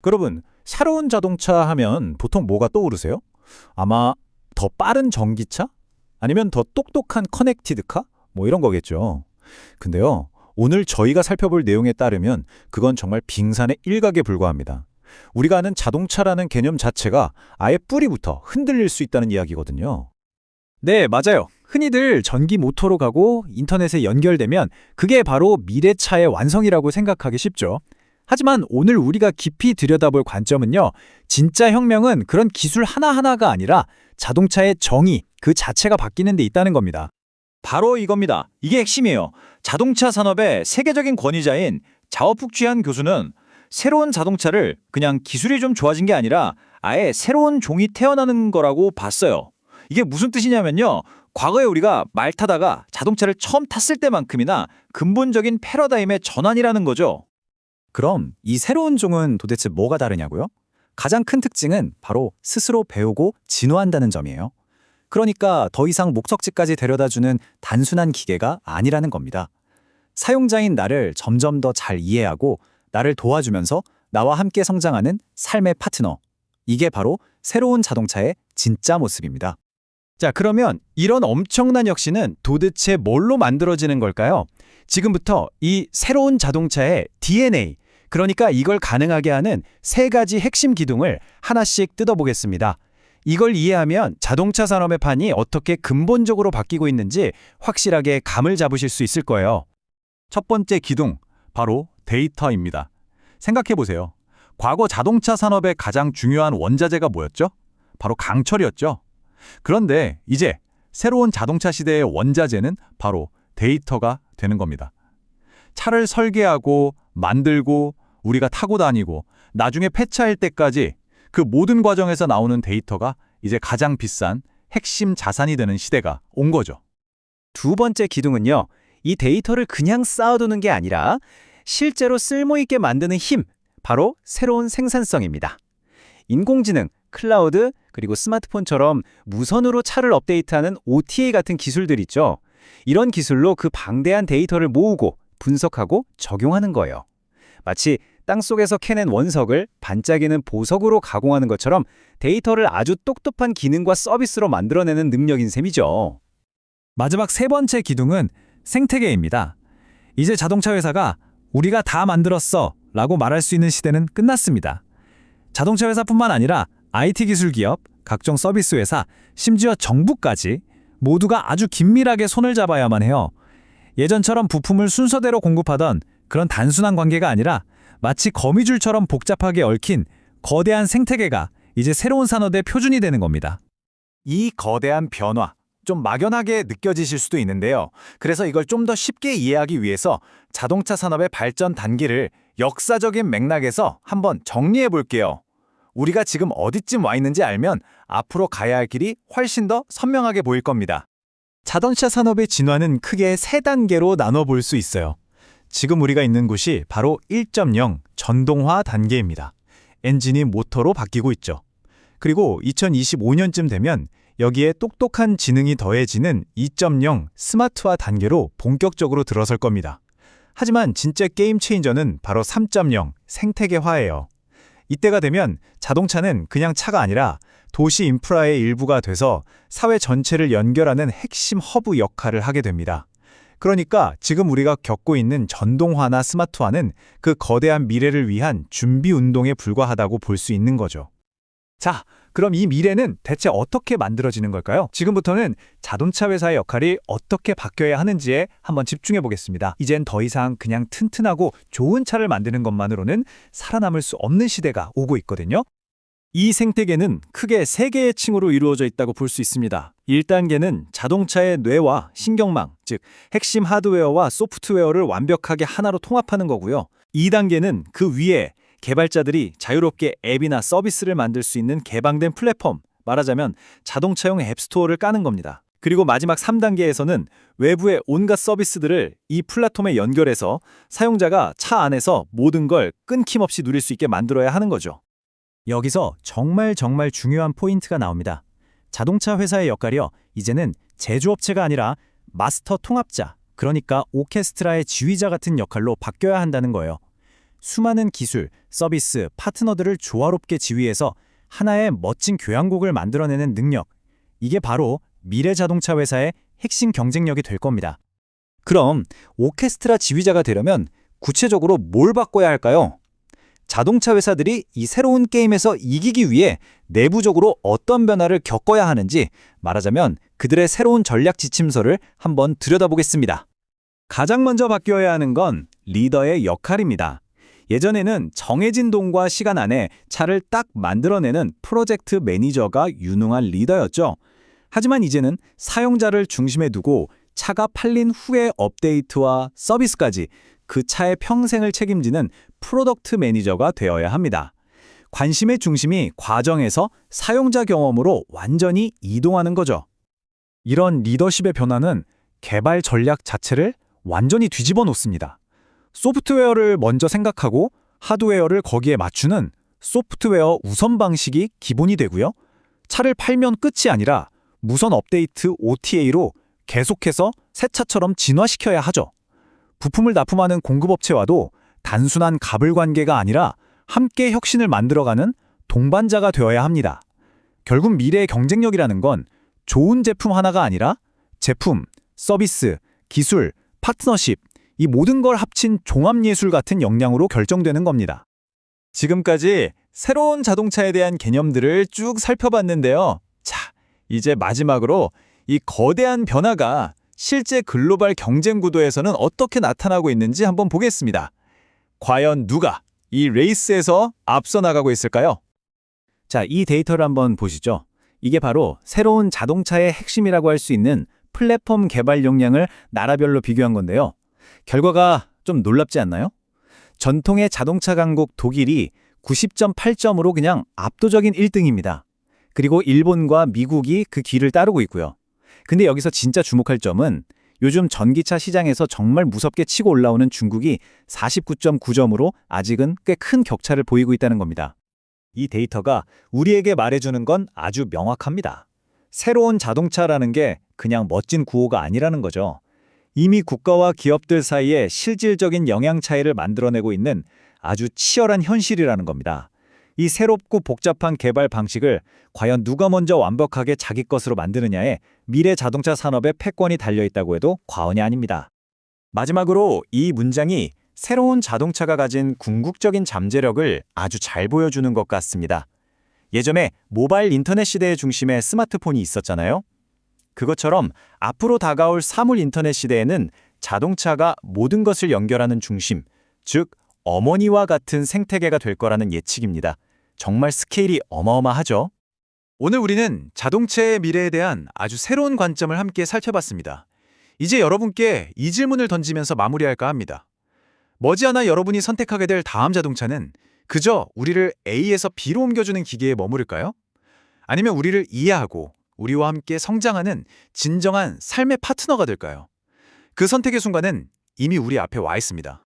여러분, 새로운 자동차 하면 보통 뭐가 떠오르세요? 아마 더 빠른 전기차? 아니면 더 똑똑한 커넥티드카? 뭐 이런 거겠죠. 근데요, 오늘 저희가 살펴볼 내용에 따르면 그건 정말 빙산의 일각에 불과합니다. 우리가 아는 자동차라는 개념 자체가 아예 뿌리부터 흔들릴 수 있다는 이야기거든요. 네, 맞아요. 흔히들 전기 모터로 가고 인터넷에 연결되면 그게 바로 미래차의 완성이라고 생각하기 쉽죠. 하지만 오늘 우리가 깊이 들여다볼 관점은요, 진짜 혁명은 그런 기술 하나하나가 아니라 자동차의 정의, 그 자체가 바뀌는 데 있다는 겁니다. 바로 이겁니다. 이게 핵심이에요. 자동차 산업의 세계적인 권위자인 자오푹쥐한 교수는 새로운 자동차를 그냥 기술이 좀 좋아진 게 아니라 아예 새로운 종이 태어나는 거라고 봤어요. 이게 무슨 뜻이냐면요. 과거에 우리가 말 타다가 자동차를 처음 탔을 때만큼이나 근본적인 패러다임의 전환이라는 거죠. 그럼 이 새로운 종은 도대체 뭐가 다르냐고요? 가장 큰 특징은 바로 스스로 배우고 진화한다는 점이에요. 그러니까 더 이상 목적지까지 데려다주는 단순한 기계가 아니라는 겁니다. 사용자인 나를 점점 더 잘 이해하고 나를 도와주면서 나와 함께 성장하는 삶의 파트너. 이게 바로 새로운 자동차의 진짜 모습입니다. 자, 그러면 이런 엄청난 혁신은 도대체 뭘로 만들어지는 걸까요? 지금부터 이 새로운 자동차의 DNA, 그러니까 이걸 가능하게 하는 세 가지 핵심 기둥을 하나씩 뜯어보겠습니다. 이걸 이해하면 자동차 산업의 판이 어떻게 근본적으로 바뀌고 있는지 확실하게 감을 잡으실 수 있을 거예요. 첫 번째 기둥, 바로 데이터입니다. 생각해보세요. 과거 자동차 산업의 가장 중요한 원자재가 뭐였죠? 바로 강철이었죠. 그런데 이제 새로운 자동차 시대의 원자재는 바로 데이터가 되는 겁니다. 차를 설계하고 만들고 우리가 타고 다니고 나중에 폐차할 때까지 그 모든 과정에서 나오는 데이터가 이제 가장 비싼 핵심 자산이 되는 시대가 온 거죠. 두 번째 기둥은요, 이 데이터를 그냥 쌓아두는 게 아니라 실제로 쓸모있게 만드는 힘, 바로 새로운 생산성입니다. 인공지능, 클라우드, 그리고 스마트폰처럼 무선으로 차를 업데이트하는 OTA 같은 기술들 있죠. 이런 기술로 그 방대한 데이터를 모으고 분석하고 적용하는 거예요. 마치 땅속에서 캐낸 원석을 반짝이는 보석으로 가공하는 것처럼 데이터를 아주 똑똑한 기능과 서비스로 만들어내는 능력인 셈이죠. 마지막 세 번째 기둥은 생태계입니다. 이제 자동차 회사가 우리가 다 만들었어 라고 말할 수 있는 시대는 끝났습니다. 자동차 회사뿐만 아니라 IT 기술 기업, 각종 서비스 회사, 심지어 정부까지 모두가 아주 긴밀하게 손을 잡아야만 해요. 예전처럼 부품을 순서대로 공급하던 그런 단순한 관계가 아니라 마치 거미줄처럼 복잡하게 얽힌 거대한 생태계가 이제 새로운 산업의 표준이 되는 겁니다. 이 거대한 변화, 좀 막연하게 느껴지실 수도 있는데요. 그래서 이걸 좀 더 쉽게 이해하기 위해서 자동차 산업의 발전 단계를 역사적인 맥락에서 한번 정리해 볼게요. 우리가 지금 어디쯤 와 있는지 알면 앞으로 가야 할 길이 훨씬 더 선명하게 보일 겁니다. 자동차 산업의 진화는 크게 세 단계로 나눠볼 수 있어요. 지금 우리가 있는 곳이 바로 1.0 전동화 단계입니다. 엔진이 모터로 바뀌고 있죠. 그리고 2025년쯤 되면 여기에 똑똑한 지능이 더해지는 2.0 스마트화 단계로 본격적으로 들어설 겁니다. 하지만 진짜 게임 체인저는 바로 3.0 생태계화예요. 이때가 되면 자동차는 그냥 차가 아니라 도시 인프라의 일부가 돼서 사회 전체를 연결하는 핵심 허브 역할을 하게 됩니다. 그러니까 지금 우리가 겪고 있는 전동화나 스마트화는 그 거대한 미래를 위한 준비 운동에 불과하다고 볼 수 있는 거죠. 자, 그럼 이 미래는 대체 어떻게 만들어지는 걸까요? 지금부터는 자동차 회사의 역할이 어떻게 바뀌어야 하는지에 한번 집중해 보겠습니다. 이젠 더 이상 그냥 튼튼하고 좋은 차를 만드는 것만으로는 살아남을 수 없는 시대가 오고 있거든요. 이 생태계는 크게 세 개의 층으로 이루어져 있다고 볼 수 있습니다. 1단계는 자동차의 뇌와 신경망, 즉 핵심 하드웨어와 소프트웨어를 완벽하게 하나로 통합하는 거고요. 2단계는 그 위에 개발자들이 자유롭게 앱이나 서비스를 만들 수 있는 개방된 플랫폼, 말하자면 자동차용 앱스토어를 까는 겁니다. 그리고 마지막 3단계에서는 외부의 온갖 서비스들을 이 플랫폼에 연결해서 사용자가 차 안에서 모든 걸 끊김없이 누릴 수 있게 만들어야 하는 거죠. 여기서 정말 중요한 포인트가 나옵니다. 자동차 회사의 역할이요, 이제는 제조업체가 아니라 마스터 통합자, 그러니까 오케스트라의 지휘자 같은 역할로 바뀌어야 한다는 거예요. 수많은 기술, 서비스, 파트너들을 조화롭게 지휘해서 하나의 멋진 교향곡을 만들어내는 능력. 이게 바로 미래 자동차 회사의 핵심 경쟁력이 될 겁니다. 그럼 오케스트라 지휘자가 되려면 구체적으로 뭘 바꿔야 할까요? 자동차 회사들이 이 새로운 게임에서 이기기 위해 내부적으로 어떤 변화를 겪어야 하는지, 말하자면 그들의 새로운 전략 지침서를 한번 들여다보겠습니다. 가장 먼저 바뀌어야 하는 건 리더의 역할입니다. 예전에는 정해진 돈과 시간 안에 차를 딱 만들어내는 프로젝트 매니저가 유능한 리더였죠. 하지만 이제는 사용자를 중심에 두고 차가 팔린 후의 업데이트와 서비스까지 그 차의 평생을 책임지는 프로덕트 매니저가 되어야 합니다. 관심의 중심이 과정에서 사용자 경험으로 완전히 이동하는 거죠. 이런 리더십의 변화는 개발 전략 자체를 완전히 뒤집어 놓습니다. 소프트웨어를 먼저 생각하고 하드웨어를 거기에 맞추는 소프트웨어 우선 방식이 기본이 되고요. 차를 팔면 끝이 아니라 무선 업데이트 OTA로 계속해서 새 차처럼 진화시켜야 하죠. 부품을 납품하는 공급업체와도 단순한 갑을 관계가 아니라 함께 혁신을 만들어가는 동반자가 되어야 합니다. 결국 미래의 경쟁력이라는 건 좋은 제품 하나가 아니라 제품, 서비스, 기술, 파트너십, 이 모든 걸 합친 종합예술 같은 역량으로 결정되는 겁니다. 지금까지 새로운 자동차에 대한 개념들을 쭉 살펴봤는데요. 자, 이제 마지막으로 이 거대한 변화가 실제 글로벌 경쟁 구도에서는 어떻게 나타나고 있는지 한번 보겠습니다. 과연 누가 이 레이스에서 앞서 나가고 있을까요? 자, 이 데이터를 한번 보시죠. 이게 바로 새로운 자동차의 핵심이라고 할 수 있는 플랫폼 개발 역량을 나라별로 비교한 건데요. 결과가 좀 놀랍지 않나요? 전통의 자동차 강국 독일이 90.8점으로 그냥 압도적인 1등입니다. 그리고 일본과 미국이 그 뒤를 따르고 있고요. 근데 여기서 진짜 주목할 점은 요즘 전기차 시장에서 정말 무섭게 치고 올라오는 중국이 49.9점으로 아직은 꽤 큰 격차를 보이고 있다는 겁니다. 이 데이터가 우리에게 말해주는 건 아주 명확합니다. 새로운 자동차라는 게 그냥 멋진 구호가 아니라는 거죠. 이미 국가와 기업들 사이에 실질적인 영향 차이를 만들어내고 있는 아주 치열한 현실이라는 겁니다. 이 새롭고 복잡한 개발 방식을 과연 누가 먼저 완벽하게 자기 것으로 만드느냐에 미래 자동차 산업의 패권이 달려있다고 해도 과언이 아닙니다. 마지막으로 이 문장이 새로운 자동차가 가진 궁극적인 잠재력을 아주 잘 보여주는 것 같습니다. 예전에 모바일 인터넷 시대의 중심에 스마트폰이 있었잖아요. 그것처럼 앞으로 다가올 사물 인터넷 시대에는 자동차가 모든 것을 연결하는 중심, 즉 어머니와 같은 생태계가 될 거라는 예측입니다. 정말 스케일이 어마어마하죠. 오늘 우리는 자동차의 미래에 대한 아주 새로운 관점을 함께 살펴봤습니다. 이제 여러분께 이 질문을 던지면서 마무리할까 합니다. 머지않아 여러분이 선택하게 될 다음 자동차는 그저 우리를 A에서 B로 옮겨주는 기계에 머무를까요? 아니면 우리를 이해하고 우리와 함께 성장하는 진정한 삶의 파트너가 될까요? 그 선택의 순간은 이미 우리 앞에 와 있습니다.